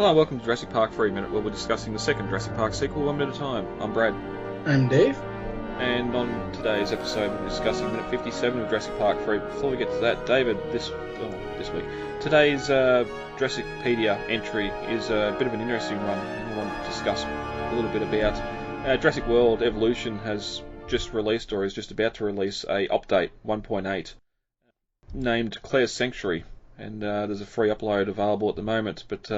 Hello and welcome to Jurassic Park 3 Minute, where we're discussing the second Jurassic Park sequel one minute at a time. I'm Brad. I'm Dave. And on today's episode, we're discussing minute 57 of Jurassic Park 3. Before we get to that, David, this week, today's Jurassic Pedia entry is a bit of an interesting one, and I want to discuss a little bit about Jurassic World Evolution has just released, or is just about to release, a update 1.8 named Claire's Sanctuary, and there's a free upload available at the moment, but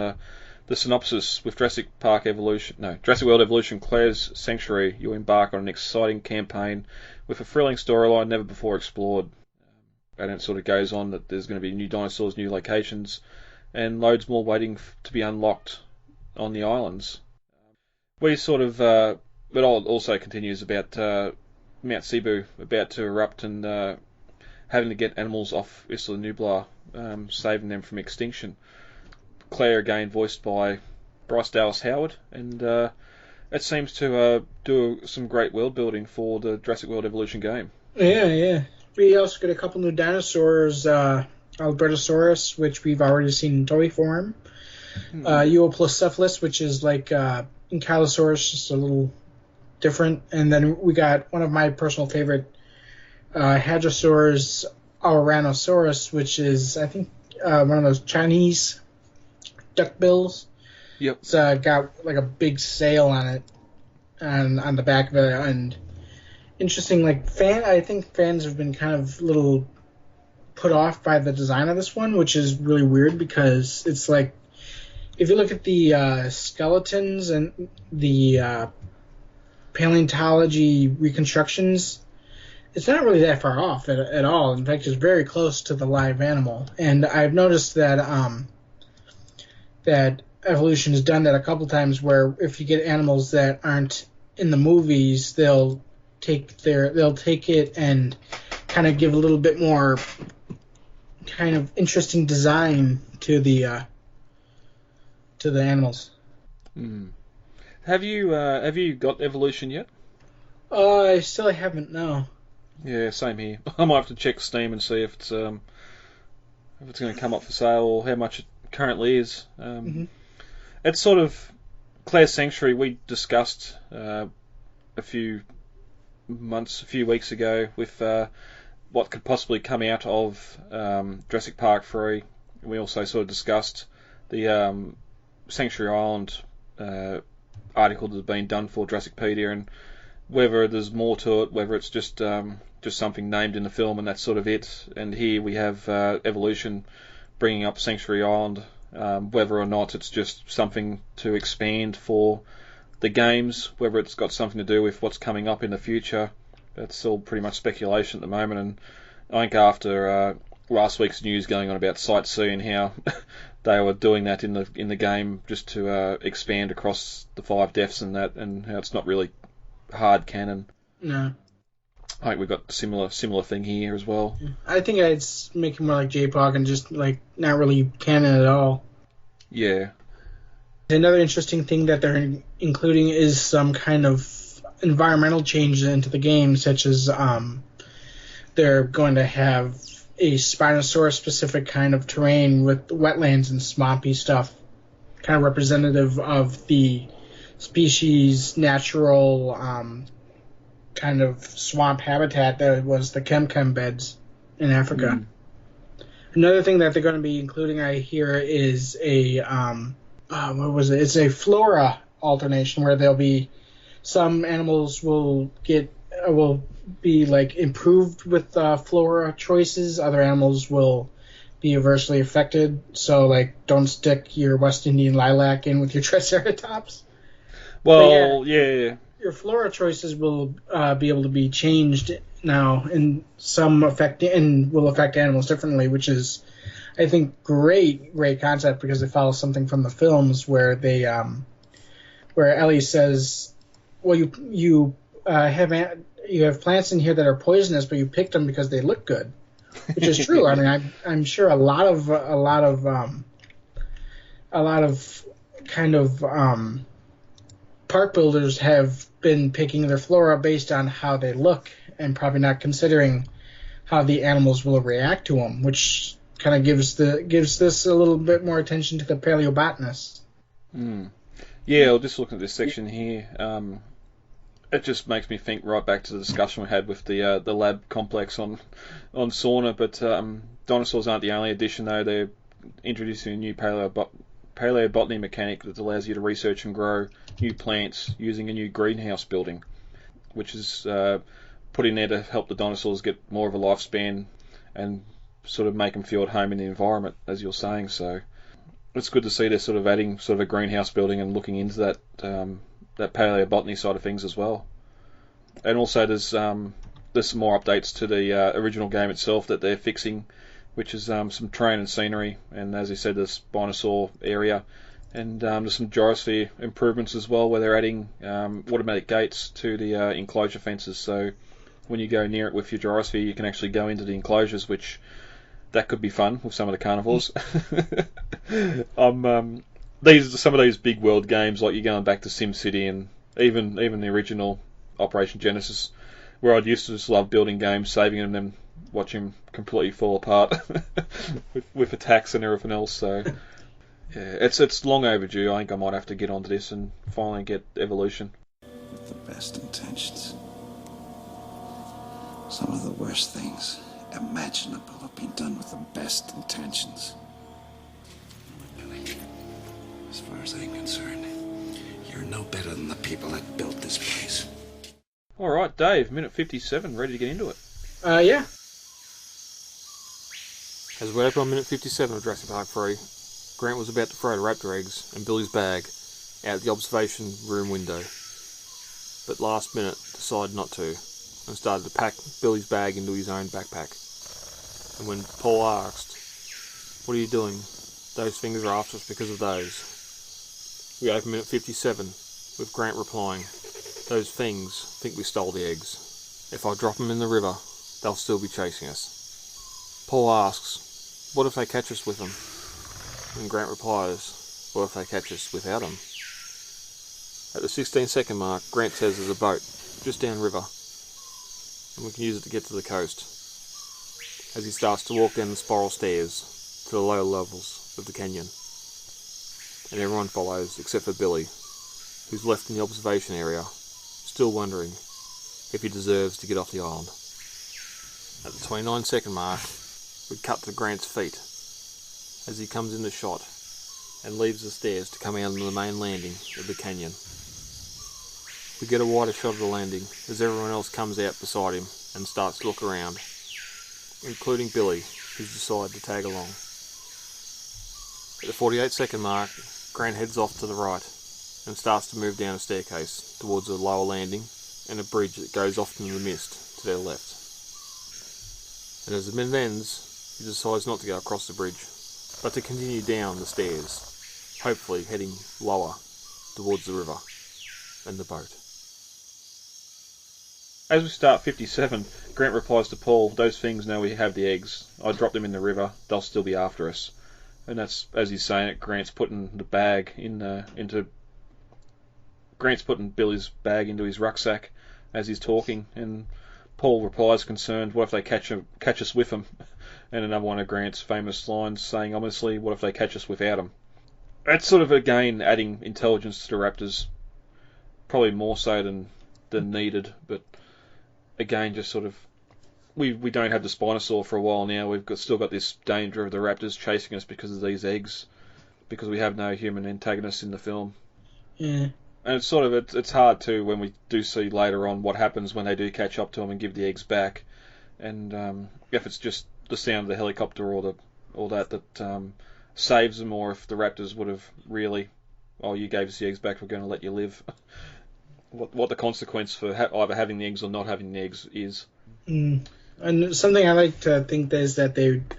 the synopsis: with Jurassic World Evolution Claire's Sanctuary, you embark on an exciting campaign with a thrilling storyline never before explored. And it sort of goes on that there's going to be new dinosaurs, new locations, and loads more waiting to be unlocked on the islands. We sort of, it also continues about Mount Cebu about to erupt and having to get animals off Isla Nublar, saving them from extinction. Claire again voiced by Bryce Dallas Howard, and it seems to do some great world building for the Jurassic World Evolution game. Yeah. We also get a couple new dinosaurs, Albertosaurus, which we've already seen in toy form, Euoplocephalus, which is like Ankylosaurus, just a little different, and then we got one of my personal favorite Hadrosaurs, Ouranosaurus, which is, I think, one of those Chinese duckbills. Yep. It's got like a big sail on it, and on the back of it, and interesting. I think fans have been kind of a little put off by the design of this one, which is really weird because it's like, if you look at the skeletons and the paleontology reconstructions, it's not really that far off at all. In fact, it's very close to the live animal. And I've noticed that that Evolution has done that a couple times, where if you get animals that aren't in the movies, they'll take it and kind of give a little bit more kind of interesting design to the animals. Mm. Have you got Evolution yet? I still haven't. No. Yeah, same here. I might have to check Steam and see if it's going to come up for sale or how much it currently is. It's sort of Claire's Sanctuary. We discussed a few weeks ago with what could possibly come out of Jurassic Park 3. We also sort of discussed the Sanctuary Island article that's been done for Jurassicpedia, and whether there's more to it, whether it's just something named in the film and that's sort of it. And here we have Evolution bringing up Sanctuary Island, whether or not it's just something to expand for the games, whether it's got something to do with what's coming up in the future. That's all pretty much speculation at the moment, and I think after last week's news going on about Sightsee, how they were doing that in the game just to expand across the 5 deaths and that, and how it's not really hard canon. No. I think we've got a similar thing here as well. I think it's making more like J-Pog and just like not really canon at all. Yeah. Another interesting thing that they're including is some kind of environmental change into the game, such as they're going to have a Spinosaurus-specific kind of terrain with wetlands and swampy stuff, kind of representative of the species' natural kind of swamp habitat that was the Kem beds in Africa. Another thing that they're going to be including, I hear, is a It's a flora alternation, where there'll be some animals will be like improved with flora choices. Other animals will be adversely affected. So like, don't stick your West Indian lilac in with your Triceratops. Well, yeah. Your flora choices will be able to be changed now, and will affect animals differently, which is, I think, great concept, because it follows something from the films where they where Ellie says, well, you have plants in here that are poisonous, but you picked them because they look good, which is true. I mean, I'm sure a lot of kind of park builders have been picking their flora based on how they look, and probably not considering how the animals will react to them, which kind of gives this a little bit more attention to the paleobotanists. Mm. Yeah, well, just looking at this section here, it just makes me think right back to the discussion we had with the lab complex on Sauna. But dinosaurs aren't the only addition, though. They're introducing a new paleobotany mechanic that allows you to research and grow new plants using a new greenhouse building, which is put in there to help the dinosaurs get more of a lifespan and sort of make them feel at home in the environment, as you're saying. So it's good to see they're sort of adding sort of a greenhouse building and looking into that paleobotany side of things as well. And also there's some more updates to the original game itself that they're fixing, which is some terrain and scenery, and as you said, this Spinosaur area, and there's some gyrosphere improvements as well, where they're adding automatic gates to the enclosure fences. So when you go near it with your gyrosphere, you can actually go into the enclosures, which that could be fun with some of the carnivores. These some of these big world games, like you're going back to SimCity and even the original Operation Genesis, where I'd used to just love building games, saving them, and then watching them completely fall apart with attacks and everything else. So yeah, it's long overdue. I think I might have to get onto this and finally get Evolution. With the best intentions, some of the worst things imaginable have been done with the best intentions. As far as I'm concerned, you're no better than the people that built this place. Alright, Dave, minute 57, ready to get into it. Yeah. As we open on minute 57 of Jurassic Park 3, Grant was about to throw the raptor eggs and Billy's bag out the observation room window, but last minute decided not to and started to pack Billy's bag into his own backpack. And when Paul asked, "What are you doing? Those things are after us because of those." We open minute 57 with Grant replying, "Those things think we stole the eggs. If I drop them in the river, they'll still be chasing us." Paul asks, "What if they catch us with them?" And Grant replies, "What if they catch us without them?" At the 16-second mark, Grant says there's a boat just downriver, and we can use it to get to the coast. As he starts to walk down the spiral stairs to the lower levels of the canyon. And everyone follows except for Billy, who's left in the observation area, still wondering if he deserves to get off the island. At the 29-second mark, we cut to Grant's feet as he comes into shot and leaves the stairs to come out on the main landing of the canyon. We get a wider shot of the landing as everyone else comes out beside him and starts to look around, including Billy, who's decided to tag along. At the 48-second mark, Grant heads off to the right and starts to move down a staircase towards a lower landing and a bridge that goes off into the mist to their left. And as the minute ends, he decides not to go across the bridge, but to continue down the stairs, hopefully heading lower towards the river and the boat. As we start 57, Grant replies to Paul, "Those things know we have the eggs. I dropped them in the river. They'll still be after us." And that's, as he's saying it, Grant's putting Billy's bag into his rucksack as he's talking, and Paul replies concerned, "What if they catch us with them?" And another one of Grant's famous lines saying ominously, "What if they catch us without them?" That's sort of again adding intelligence to the raptors, probably more so than needed, but again, just sort of, we don't have the Spinosaur for a while now. We've still got this danger of the raptors chasing us because of these eggs, because we have no human antagonists in the film. Yeah. And it's sort of, it's hard too when we do see later on what happens when they do catch up to them and give the eggs back, and if it's just the sound of the helicopter or that saves them, or if the raptors would have really, "Oh, you gave us the eggs back, we're going to let you live." What the consequence for either having the eggs or not having the eggs is. And something I like to think is that they would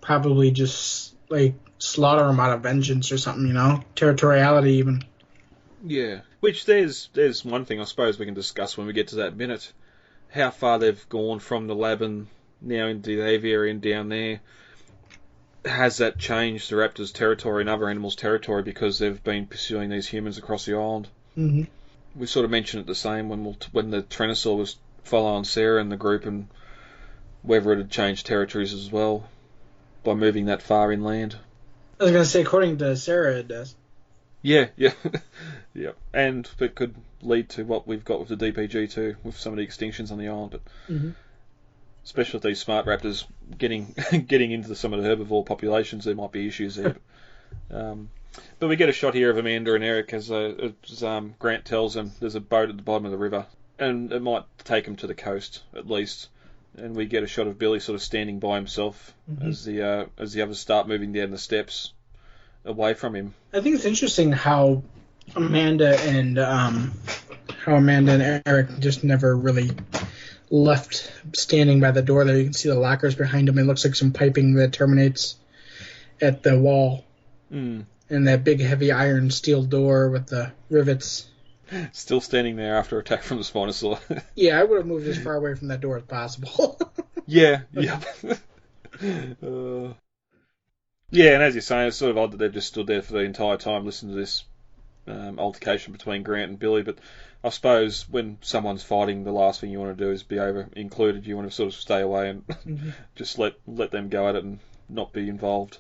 probably just like slaughter them out of vengeance or something, territoriality even. Yeah, which there's one thing I suppose we can discuss when we get to that minute, how far they've gone from the lab and now into the aviary and down there. Has that changed the raptors' territory and other animals' territory because they've been pursuing these humans across the island? Mm-hmm. We sort of mentioned it the same when the Tyrannosaur was following Sarah and the group, and whether it had changed territories as well by moving that far inland. I was going to say, according to Sarah, it does. Yeah, yeah, yeah, and it could lead to what we've got with the DPG too, with some of the extinctions on the island. But Hmm. especially with these smart raptors getting getting into some of the herbivore populations, there might be issues there. But we get a shot here of Amanda and Eric as Grant tells them there's a boat at the bottom of the river, and it might take them to the coast at least. And we get a shot of Billy sort of standing by himself as the others start moving down the steps away from him. I think it's interesting how Amanda and Eric just never really left standing by the door there. You can see the lockers behind them. It looks like some piping that terminates at the wall. Mm. And that big heavy iron steel door with the rivets. Still standing there after attack from the Spinosaur. Yeah, I would have moved as far away from that door as possible. Yeah, yeah. Yeah, and as you're saying, it's sort of odd that they've just stood there for the entire time listening to this altercation between Grant and Billy, but I suppose when someone's fighting, the last thing you want to do is be over-included. You want to sort of stay away and just let them go at it and not be involved.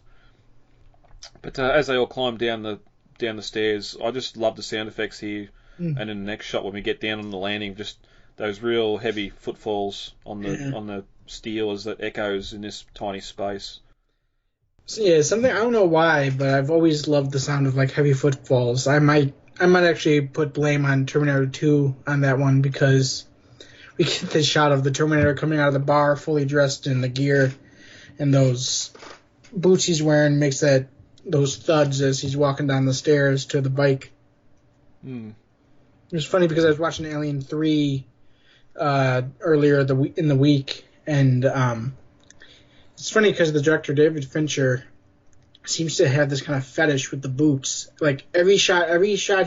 But as they all climb down the stairs, I just love the sound effects here. And in the next shot, when we get down on the landing, just those real heavy footfalls on the steel as it echoes in this tiny space. So, yeah, something I don't know why, but I've always loved the sound of like heavy footfalls. I might actually put blame on Terminator 2 on that one, because we get this shot of the Terminator coming out of the bar fully dressed in the gear, and those boots he's wearing makes those thuds as he's walking down the stairs to the bike. Mm. It was funny because I was watching Alien 3 earlier in the week, and it's funny because the director, David Fincher, seems to have this kind of fetish with the boots. Like, every shot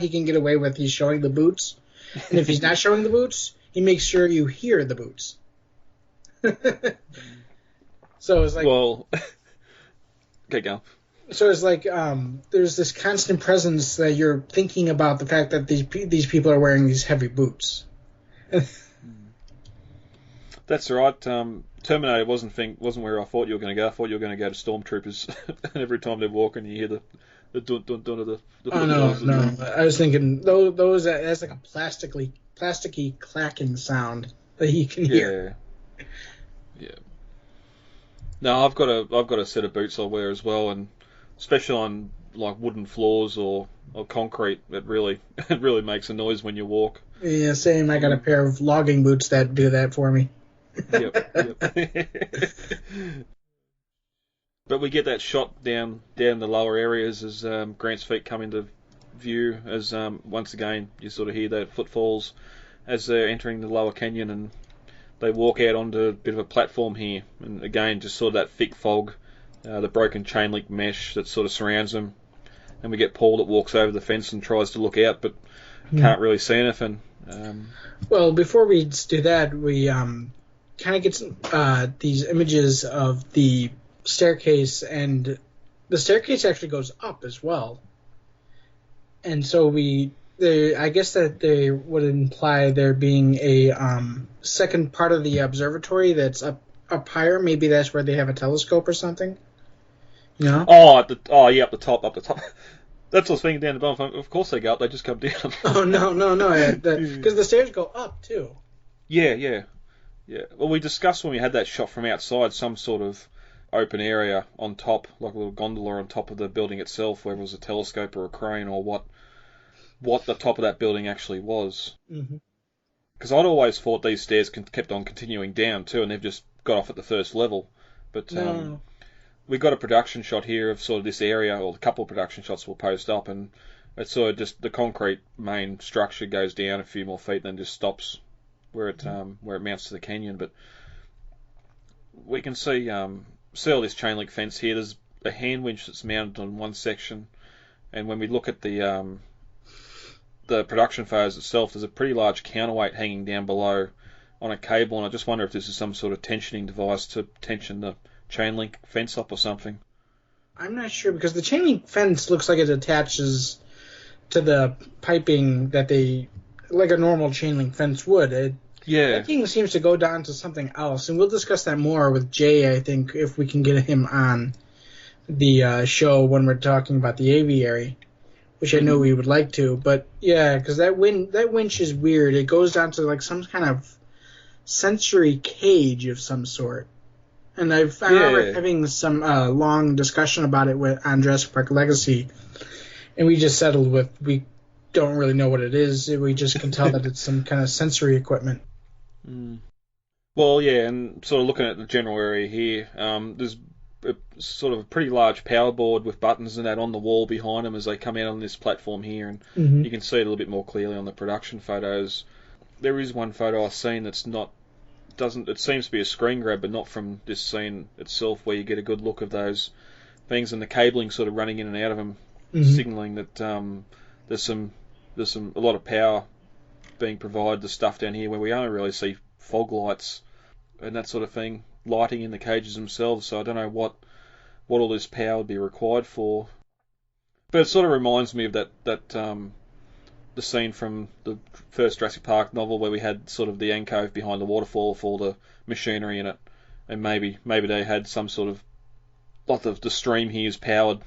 he can get away with, he's showing the boots. And if he's not showing the boots, he makes sure you hear the boots. So it's like... Well... Okay, go. So it's like there's this constant presence that you're thinking about the fact that these people are wearing these heavy boots. That's right. Terminator wasn't where I thought you were going to go. I thought you were going to go to Stormtroopers, and every time they're walking, you hear the dun dun dun of the. Oh no! I was thinking those that's like a plasticky clacking sound that you can hear. Yeah. No, I've got a set of boots I wear as well, and especially on like wooden floors or concrete, it really makes a noise when you walk. Yeah, same. I got a pair of logging boots that do that for me. Yep. But we get that shot down the lower areas as Grant's feet come into view, as once again you sort of hear that footfalls as they're entering the lower canyon, and they walk out onto a bit of a platform here, and again just sort of that thick fog, the broken chain link mesh that sort of surrounds them, and we get Paul that walks over the fence and tries to look out but can't really see anything. Well, before we do that, we kind of get these images of the staircase, and the staircase actually goes up as well. And so I guess that they would imply there being a second part of the observatory that's up higher. Maybe that's where they have a telescope or something. You know? Up the top. That's what I was thinking down the bottom. Of course they go up. They just come down. Oh no! Because the stairs go up too. Yeah. Well, we discussed when we had that shot from outside some sort of open area on top, like a little gondola on top of the building itself, whether it was a telescope or a crane or what the top of that building actually was. Because I'd always thought these stairs kept on continuing down too, and they've just got off at the first level. But No. we got a production shot here of sort of this area, or a couple of production shots we'll post up, and it's sort of just the concrete main structure goes down a few more feet, then just stops where it mounts to the canyon. But we can see all this chain link fence here. There's a hand winch that's mounted on one section, and when we look at the production phase itself, there's a pretty large counterweight hanging down below on a cable, and I just wonder if this is some sort of tensioning device to tension the chain link fence up or something. I'm not sure, because the chain link fence looks like it attaches to the piping like a normal chain link fence would. That thing seems to go down to something else, and we'll discuss that more with Jay, I think, if we can get him on the show when we're talking about the aviary. which I know we would like to. But yeah, because that winch is weird. It goes down to like some kind of sensory cage of some sort. And I remember having some long discussion about it on Jurassic Park Legacy, and we just settled with we don't really know what it is. We just can tell that it's some kind of sensory equipment. Well, yeah, and sort of looking at the general area here, there's a sort of a pretty large power board with buttons and that on the wall behind them as they come out on this platform here, and you can see it a little bit more clearly on the production photos. There is one photo I've seen that's not it seems to be a screen grab, but not from this scene itself, where you get a good look of those things and the cabling sort of running in and out of them, signalling that there's a lot of power being provided to stuff down here, where we only really see fog lights and that sort of thing lighting in the cages themselves. So I don't know what all this power would be required for, but it sort of reminds me of that the scene from the first Jurassic Park novel, where we had sort of the alcove behind the waterfall with all the machinery in it, and maybe they had some sort of lot of the stream here is powered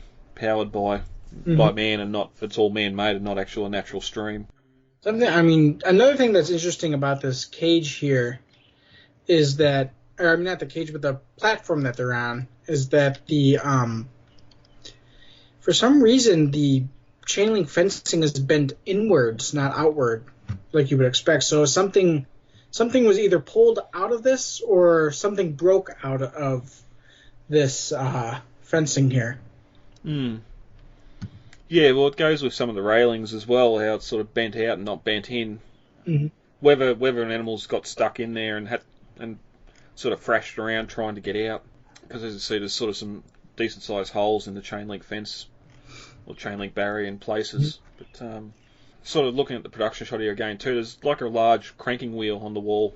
by man, and not it's all man-made and not actual natural stream. Another thing that's interesting about this cage here is that, not the cage, but the platform that they're on, is that for some reason the chain link fencing is bent inwards, not outward, like you would expect. So something was either pulled out of this, or something broke out of this fencing here. Yeah, well, it goes with some of the railings as well, how it's sort of bent out and not bent in. Whether an animal's got stuck in there and sort of thrashed around trying to get out, because as you see, there's sort of some decent sized holes in the chain link fence or chain link barrier in places. But sort of looking at the production shot here again too, there's like a large cranking wheel on the wall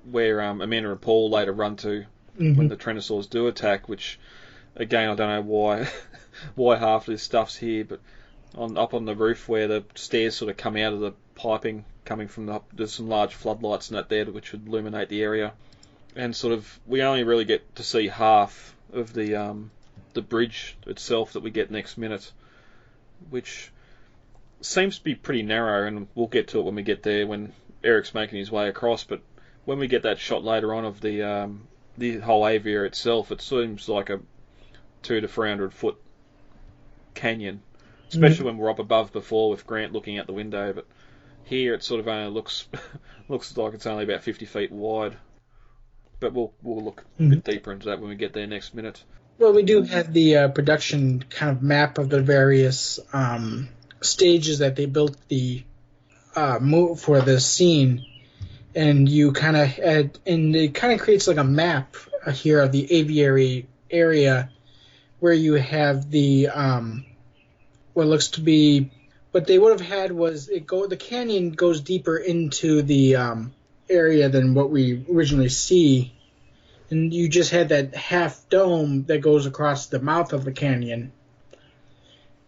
where Amanda and Paul later run to when the Tyrannosaurs do attack, which again I don't know why half of this stuff's here, but up on the roof where the stairs sort of come out of the piping coming from there's some large floodlights and that there which would illuminate the area, and sort of we only really get to see half of the bridge itself that we get next minute, which seems to be pretty narrow, and we'll get to it when we get there when Eric's making his way across. But when we get that shot later on of the whole aviary itself, it seems like a 200 to 300 foot canyon, especially when we're up above before with Grant looking out the window. But here it sort of only looks like it's only about 50 feet wide. But we'll look a bit deeper into that when we get there next minute. Well, we do have the production kind of map of the various stages that they built the move for this scene, and it kind of creates like a map here of the aviary area, where you have the what looks to be what they would have had was the canyon goes deeper into the area than what we originally see, and you just had that half dome that goes across the mouth of the canyon.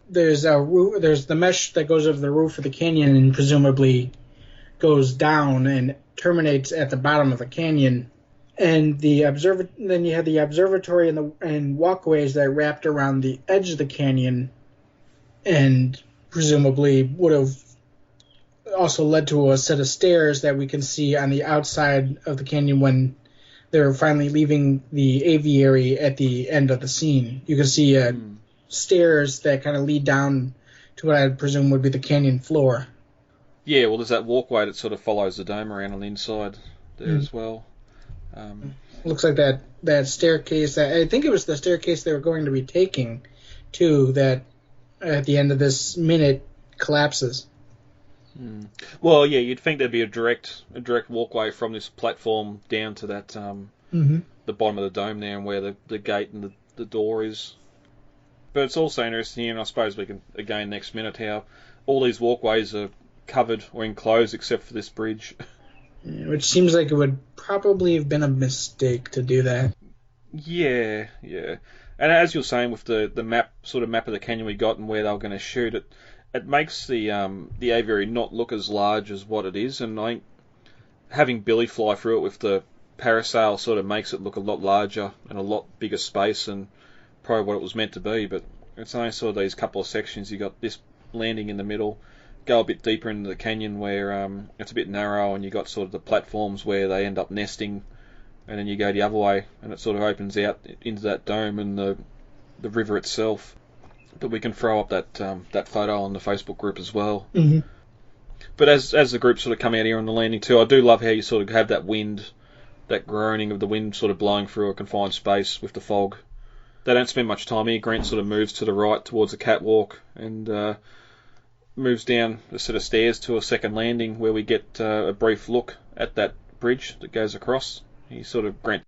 There's the mesh that goes over the roof of the canyon and presumably goes down and terminates at the bottom of the canyon. And then you had the observatory and walkways that wrapped around the edge of the canyon, and presumably would have also led to a set of stairs that we can see on the outside of the canyon when they're finally leaving the aviary at the end of the scene. You can see stairs that kind of lead down to what I presume would be the canyon floor. Yeah, well, there's that walkway that sort of follows the dome around on the inside there as well. Looks like that staircase. I think it was the staircase they were going to be taking to that at the end of this minute collapses. Well, yeah, you'd think there'd be a direct walkway from this platform down to that the bottom of the dome there, and where the gate and the door is. But it's also interesting here, and I suppose we can again next minute, how all these walkways are covered or enclosed except for this bridge. Which seems like it would probably have been a mistake to do that. Yeah. And as you're saying, with the map of the canyon we got and where they were going to shoot it, it makes the aviary not look as large as what it is. And I think having Billy fly through it with the parasail sort of makes it look a lot larger and a lot bigger space than probably what it was meant to be. But It's only sort of these couple of sections. You got this landing in the middle, go a bit deeper into the canyon where it's a bit narrow, and you got sort of the platforms where they end up nesting, and then you go the other way, and it sort of opens out into that dome and the river itself. But we can throw up that photo on the Facebook group as well. Mm-hmm. But as the group sort of come out here on the landing too, I do love how you sort of have that wind, that groaning of the wind sort of blowing through a confined space with the fog. They don't spend much time here. Grant sort of moves to the right towards the catwalk and moves down a set of stairs to a second landing where we get a brief look at that bridge that goes across. Grant